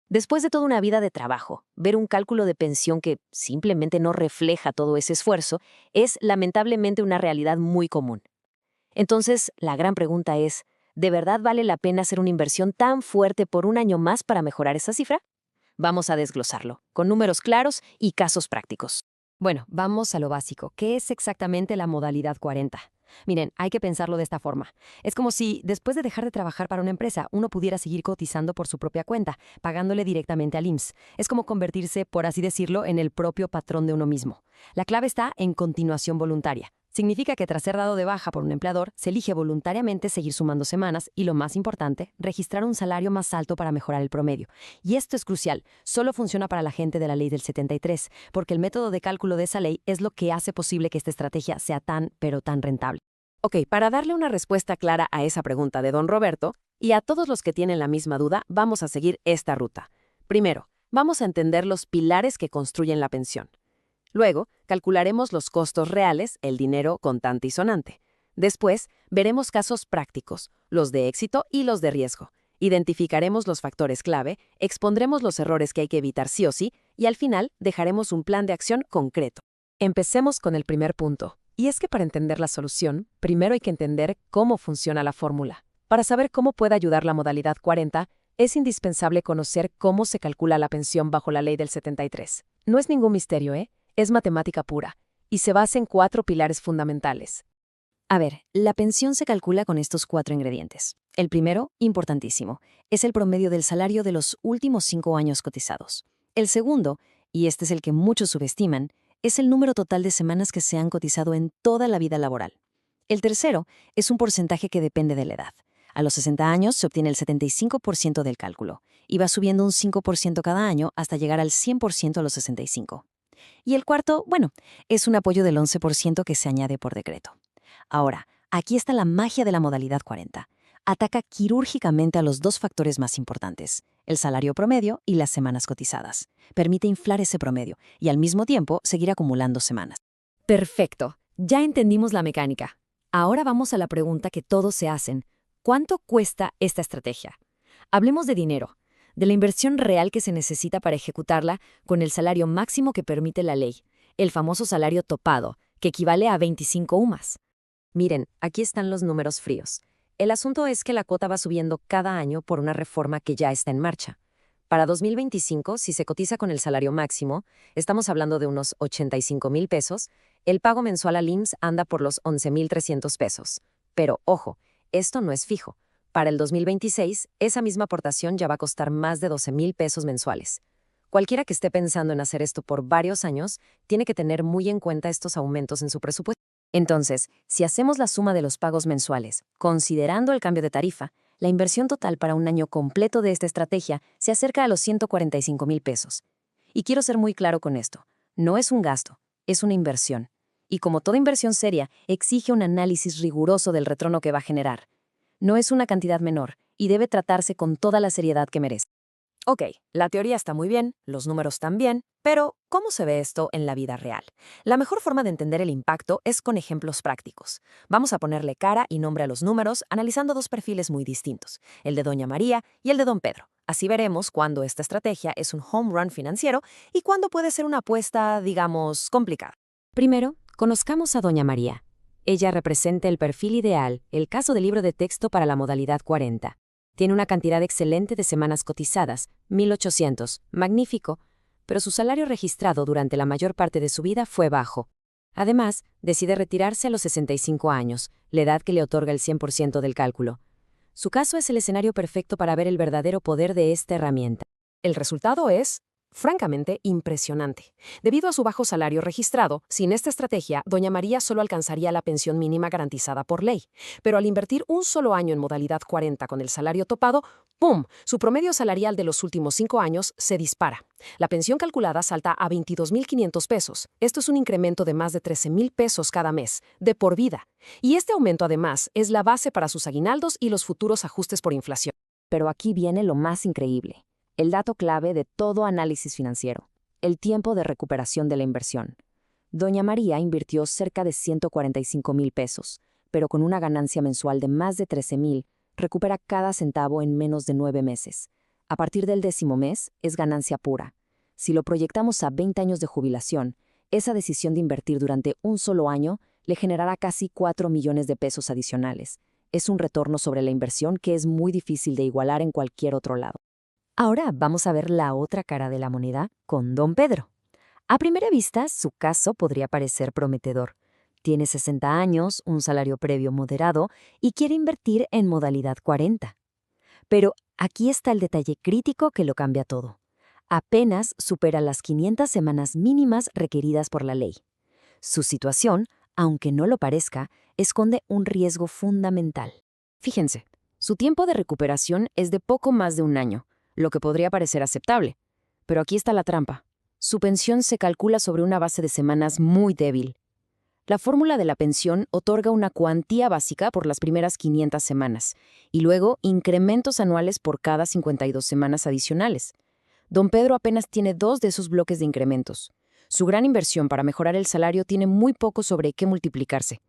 Después de toda una vida de trabajo, ver un cálculo de pensión que simplemente no refleja todo ese esfuerzo es lamentablemente una realidad muy común. Entonces, la gran pregunta es, ¿de verdad vale la pena hacer una inversión tan fuerte por un año más para mejorar esa cifra? Vamos a desglosarlo, con números claros y casos prácticos. Bueno, vamos a lo básico. ¿Qué es exactamente la modalidad 40? Miren, hay que pensarlo de esta forma. Es como si, después de dejar de trabajar para una empresa, uno pudiera seguir cotizando por su propia cuenta, pagándole directamente al IMSS. Es como convertirse, por así decirlo, en el propio patrón de uno mismo. La clave está en continuación voluntaria. Significa que tras ser dado de baja por un empleador, se elige voluntariamente seguir sumando semanas y, lo más importante, registrar un salario más alto para mejorar el promedio. Y esto es crucial, solo funciona para la gente de la ley del 73, porque el método de cálculo de esa ley es lo que hace posible que esta estrategia sea tan, pero tan rentable. Ok, para darle una respuesta clara a esa pregunta de don Roberto, y a todos los que tienen la misma duda, vamos a seguir esta ruta. Primero, vamos a entender los pilares que construyen la pensión. Luego, calcularemos los costos reales, el dinero contante y sonante. Después, veremos casos prácticos, los de éxito y los de riesgo. Identificaremos los factores clave, expondremos los errores que hay que evitar sí o sí, y al final dejaremos un plan de acción concreto. Empecemos con el primer punto. Y es que para entender la solución, primero hay que entender cómo funciona la fórmula. Para saber cómo puede ayudar la modalidad 40, es indispensable conocer cómo se calcula la pensión bajo la ley del 73. No es ningún misterio, ¿eh? Es matemática pura, y se basa en 4 pilares fundamentales. A ver, la pensión se calcula con estos 4 ingredientes. El primero, importantísimo, es el promedio del salario de los últimos 5 años cotizados. El segundo, y este es el que muchos subestiman, es el número total de semanas que se han cotizado en toda la vida laboral. El tercero es un porcentaje que depende de la edad. A los 60 años se obtiene el 75% del cálculo, y va subiendo un 5% cada año hasta llegar al 100% a los 65. Y el cuarto, bueno, es un apoyo del 11% que se añade por decreto. Ahora, aquí está la magia de la modalidad 40. Ataca quirúrgicamente a los dos factores más importantes, el salario promedio y las semanas cotizadas. Permite inflar ese promedio y al mismo tiempo seguir acumulando semanas. Perfecto, ya entendimos la mecánica. Ahora vamos a la pregunta que todos se hacen. ¿Cuánto cuesta esta estrategia? Hablemos de dinero, de la inversión real que se necesita para ejecutarla con el salario máximo que permite la ley, el famoso salario topado, que equivale a 25 UMAS. Miren, aquí están los números fríos. El asunto es que la cuota va subiendo cada año por una reforma que ya está en marcha. Para 2025, si se cotiza con el salario máximo, estamos hablando de unos 85,000 pesos, el pago mensual al IMSS anda por los 11,300 pesos. Pero, ojo, esto no es fijo. Para el 2026, esa misma aportación ya va a costar más de 12,000 pesos mensuales. Cualquiera que esté pensando en hacer esto por varios años, tiene que tener muy en cuenta estos aumentos en su presupuesto. Entonces, si hacemos la suma de los pagos mensuales, considerando el cambio de tarifa, la inversión total para un año completo de esta estrategia se acerca a los 145,000 pesos. Y quiero ser muy claro con esto. No es un gasto, es una inversión. Y como toda inversión seria, exige un análisis riguroso del retorno que va a generar. No es una cantidad menor y debe tratarse con toda la seriedad que merece. Ok, la teoría está muy bien, los números también, pero ¿cómo se ve esto en la vida real? La mejor forma de entender el impacto es con ejemplos prácticos. Vamos a ponerle cara y nombre a los números analizando dos perfiles muy distintos, el de Doña María y el de Don Pedro. Así veremos cuándo esta estrategia es un home run financiero y cuándo puede ser una apuesta, digamos, complicada. Primero, conozcamos a Doña María. Ella representa el perfil ideal, el caso de libro de texto para la modalidad 40. Tiene una cantidad excelente de semanas cotizadas, 1,800, magnífico, pero su salario registrado durante la mayor parte de su vida fue bajo. Además, decide retirarse a los 65 años, la edad que le otorga el 100% del cálculo. Su caso es el escenario perfecto para ver el verdadero poder de esta herramienta. El resultado es, francamente, impresionante. Debido a su bajo salario registrado, sin esta estrategia, Doña María solo alcanzaría la pensión mínima garantizada por ley. Pero al invertir un solo año en modalidad 40 con el salario topado, ¡pum!, su promedio salarial de los últimos 5 años se dispara. La pensión calculada salta a 22,500 pesos. Esto es un incremento de más de 13,000 pesos cada mes, de por vida. Y este aumento, además, es la base para sus aguinaldos y los futuros ajustes por inflación. Pero aquí viene lo más increíble. El dato clave de todo análisis financiero, el tiempo de recuperación de la inversión. Doña María invirtió cerca de 145,000 pesos, pero con una ganancia mensual de más de 13,000, recupera cada centavo en menos de 9 meses. A partir del 10º mes es ganancia pura. Si lo proyectamos a 20 años de jubilación, esa decisión de invertir durante un solo año le generará casi 4 millones de pesos adicionales. Es un retorno sobre la inversión que es muy difícil de igualar en cualquier otro lado. Ahora vamos a ver la otra cara de la moneda con don Pedro. A primera vista, su caso podría parecer prometedor. Tiene 60 años, un salario previo moderado y quiere invertir en modalidad 40. Pero aquí está el detalle crítico que lo cambia todo. Apenas supera las 500 semanas mínimas requeridas por la ley. Su situación, aunque no lo parezca, esconde un riesgo fundamental. Fíjense, su tiempo de recuperación es de poco más de un año, lo que podría parecer aceptable. Pero aquí está la trampa. Su pensión se calcula sobre una base de semanas muy débil. La fórmula de la pensión otorga una cuantía básica por las primeras 500 semanas y luego incrementos anuales por cada 52 semanas adicionales. Don Pedro apenas tiene 2 de esos bloques de incrementos. Su gran inversión para mejorar el salario tiene muy poco sobre qué multiplicarse.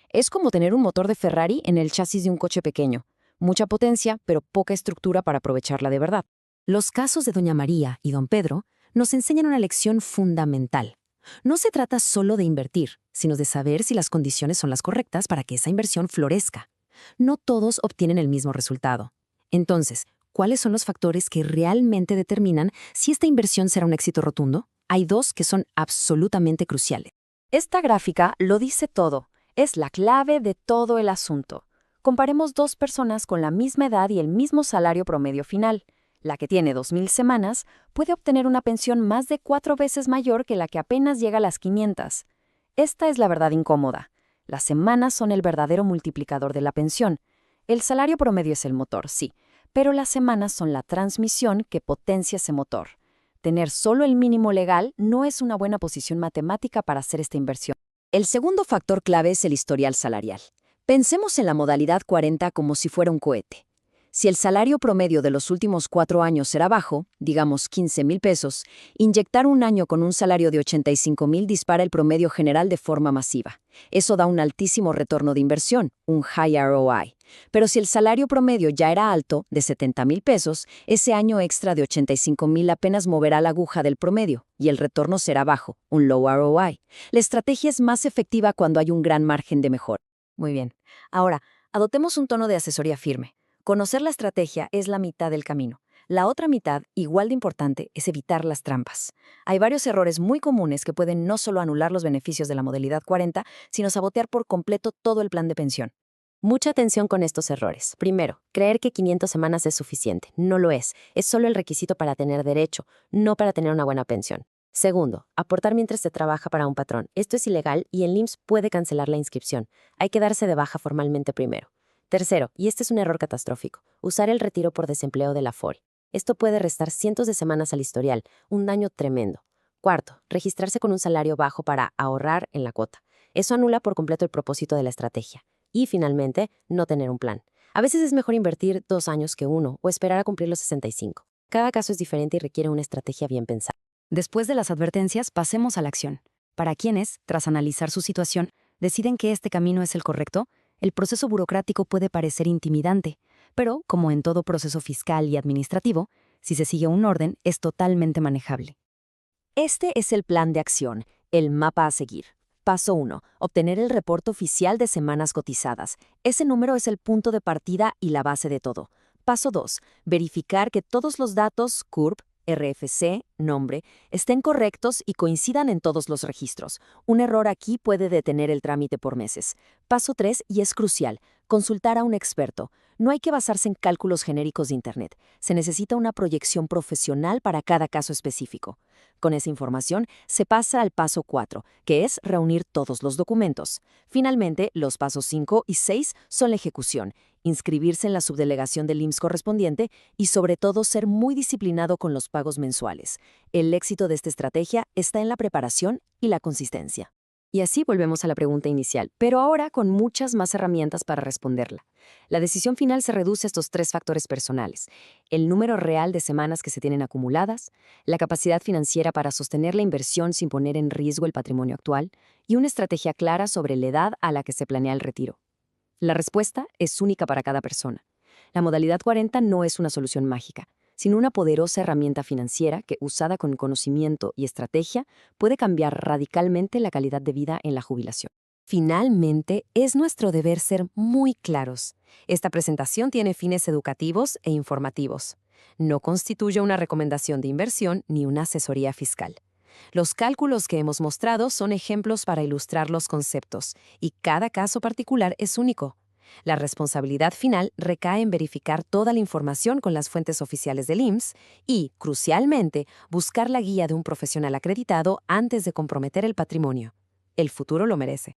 Es como tener un motor de Ferrari en el chasis de un coche pequeño. Mucha potencia, pero poca estructura para aprovecharla de verdad. Los casos de doña María y don Pedro nos enseñan una lección fundamental. No se trata solo de invertir, sino de saber si las condiciones son las correctas para que esa inversión florezca. No todos obtienen el mismo resultado. Entonces, ¿cuáles son los factores que realmente determinan si esta inversión será un éxito rotundo? Hay 2 que son absolutamente cruciales. Esta gráfica lo dice todo. Es la clave de todo el asunto. Comparemos 2 personas con la misma edad y el mismo salario promedio final. La que tiene 2.000 semanas puede obtener una pensión más de 4 veces mayor que la que apenas llega a las 500. Esta es la verdad incómoda. Las semanas son el verdadero multiplicador de la pensión. El salario promedio es el motor, sí, pero las semanas son la transmisión que potencia ese motor. Tener solo el mínimo legal no es una buena posición matemática para hacer esta inversión. El segundo factor clave es el historial salarial. Pensemos en la modalidad 40 como si fuera un cohete. Si el salario promedio de los últimos 4 años será bajo, digamos 15,000 pesos, inyectar un año con un salario de 85,000 dispara el promedio general de forma masiva. Eso da un altísimo retorno de inversión, un high ROI. Pero si el salario promedio ya era alto, de 70,000 pesos, ese año extra de 85,000 apenas moverá la aguja del promedio y el retorno será bajo, un low ROI. La estrategia es más efectiva cuando hay un gran margen de mejora. Muy bien. Ahora, adoptemos un tono de asesoría firme. Conocer la estrategia es la mitad del camino. La otra mitad, igual de importante, es evitar las trampas. Hay varios errores muy comunes que pueden no solo anular los beneficios de la modalidad 40, sino sabotear por completo todo el plan de pensión. Mucha atención con estos errores. Primero, creer que 500 semanas es suficiente. No lo es. Es solo el requisito para tener derecho, no para tener una buena pensión. Segundo, aportar mientras se trabaja para un patrón. Esto es ilegal y el IMSS puede cancelar la inscripción. Hay que darse de baja formalmente primero. Tercero, y este es un error catastrófico, usar el retiro por desempleo de la FORE. Esto puede restar cientos de semanas al historial, un daño tremendo. Cuarto, registrarse con un salario bajo para ahorrar en la cuota. Eso anula por completo el propósito de la estrategia. Y finalmente, no tener un plan. A veces es mejor invertir 2 años que 1 o esperar a cumplir los 65. Cada caso es diferente y requiere una estrategia bien pensada. Después de las advertencias, pasemos a la acción. Para quienes, tras analizar su situación, deciden que este camino es el correcto, el proceso burocrático puede parecer intimidante, pero, como en todo proceso fiscal y administrativo, si se sigue un orden, es totalmente manejable. Este es el plan de acción, el mapa a seguir. Paso 1. Obtener el reporte oficial de semanas cotizadas. Ese número es el punto de partida y la base de todo. Paso 2. Verificar que todos los datos CURP, RFC, nombre, estén correctos y coincidan en todos los registros. Un error aquí puede detener el trámite por meses. Paso 3, y es crucial, consultar a un experto. No hay que basarse en cálculos genéricos de Internet. Se necesita una proyección profesional para cada caso específico. Con esa información, se pasa al paso 4, que es reunir todos los documentos. Finalmente, los pasos 5 y 6 son la ejecución, inscribirse en la subdelegación del IMSS correspondiente y, sobre todo, ser muy disciplinado con los pagos mensuales. El éxito de esta estrategia está en la preparación y la consistencia. Y así volvemos a la pregunta inicial, pero ahora con muchas más herramientas para responderla. La decisión final se reduce a estos 3 factores personales: el número real de semanas que se tienen acumuladas, la capacidad financiera para sostener la inversión sin poner en riesgo el patrimonio actual, y una estrategia clara sobre la edad a la que se planea el retiro. La respuesta es única para cada persona. La modalidad 40 no es una solución mágica. sino una poderosa herramienta financiera que, usada con conocimiento y estrategia, puede cambiar radicalmente la calidad de vida en la jubilación. Finalmente, es nuestro deber ser muy claros. Esta presentación tiene fines educativos e informativos. No constituye una recomendación de inversión ni una asesoría fiscal. Los cálculos que hemos mostrado son ejemplos para ilustrar los conceptos, y cada caso particular es único. La responsabilidad final recae en verificar toda la información con las fuentes oficiales del IMSS y, crucialmente, buscar la guía de un profesional acreditado antes de comprometer el patrimonio. El futuro lo merece.